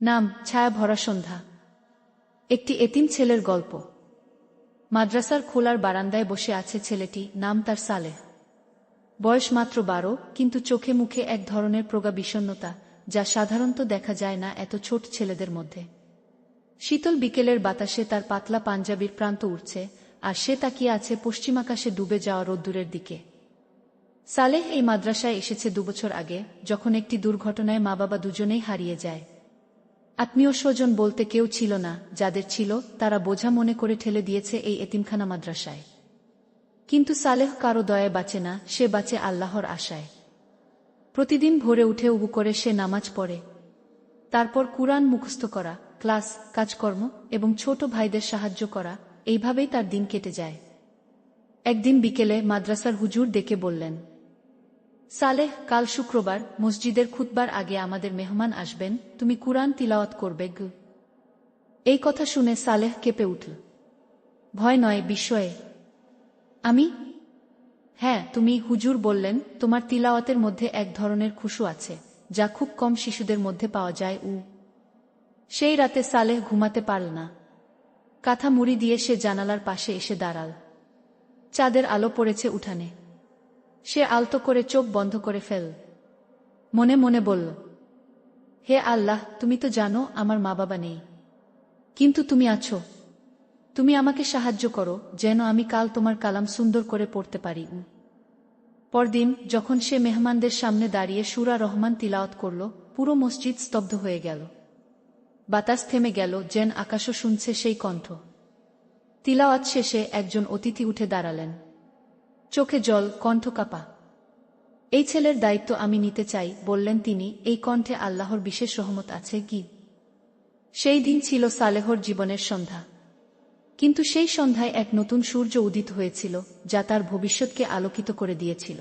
নাম ছায়া ভরা সন্ধ্যা। একটি এতিম ছেলের গল্প। মাদ্রাসার খোলার বারান্দায় বসে আছে ছেলেটি, নাম তার সালেহ। বয়স মাত্র 12, কিন্তু চোখে মুখে এক ধরনের প্রগা বিষণ্ণতা, যা সাধারণত দেখা যায় না এত ছোট ছেলেদের মধ্যে। শীতল বিকেলের বাতাসে তার পাতলা পাঞ্জাবির প্রান্ত উঠছে, আর সে তাকিয়ে আছে পশ্চিমাকাশে ডুবে যাওয়া রোদ্দুরের দিকে। সালেহ এই মাদ্রাসায় এসেছে 2 বছর আগে, যখন একটি দুর্ঘটনায় মা বাবা দুজনেই হারিয়ে যায়। আত্মীয় স্বজন বলতে কেউ ছিল না, যাদের ছিল তারা বোঝা মনে করে ঠেলে দিয়েছে এই এতিমখানা মাদ্রাসায়। কিন্তু সালেহ কারো দয়ায় বাঁচে না, সে বাঁচে আল্লাহর আশায়। প্রতিদিন ভোরে উঠে উবু করে সে নামাজ পড়ে, তারপর কুরআন মুখস্থ করা, ক্লাস, কাজকর্ম এবং ছোট ভাইদের সাহায্য করা, এইভাবেই তার দিন কেটে যায়। একদিন বিকেলে মাদ্রাসার হুজুর ডেকে বললেন, সালেহ, কাল শুক্রবার, মসজিদের খুতবার আগে আমাদের মেহমান আসবেন, তুমি কুরআন তিলাওয়াত করবে গু। এই কথা শুনে সালেহ কেঁপে উঠল। ভয় নয়, বিস্ময়ে। আমি? হ্যাঁ তুমি। হুজুর বললেন, তোমার তিলাওয়াতের মধ্যে এক ধরনের খুশু আছে, যা খুব কম শিশুদের মধ্যে পাওয়া যায়। সেই রাতে সালেহ ঘুমাতে পারল না। কাঁথা মুড়ি দিয়ে সে জানালার পাশে এসে দাঁড়াল। চাঁদের আলো পড়েছে উঠানে। সে আলতো করে চোখ বন্ধ করে ফেল। মনে মনে বলল, হে আল্লাহ, তুমি তো জানো আমার মা বাবা নেই, কিন্তু তুমি আছো। তুমি আমাকে সাহায্য করো যেন আমি কাল তোমার কালাম সুন্দর করে পড়তে পারি। পরদিন যখন সে মেহমানদের সামনে দাঁড়িয়ে সূরা রহমান তিলাওয়াত করল, পুরো মসজিদ স্তব্ধ হয়ে গেল। বাতাস থেমে গেল, যেন আকাশও শুনছে সেই কণ্ঠ। তিলাওয়াত শেষে একজন অতিথি উঠে দাঁড়ালেন, চোখে জল, কণ্ঠ কাঁপা। এই ছেলের দায়িত্ব আমি নিতে চাই, বললেন তিনি। এই কণ্ঠে আল্লাহর বিশেষ রহমত আছে কি? সেই দিন ছিল সালেহর জীবনের সন্ধ্যা। কিন্তু সেই সন্ধ্যায় এক নতুন সূর্য উদিত হয়েছিল, যা তার ভবিষ্যৎকে আলোকিত করে দিয়েছিল।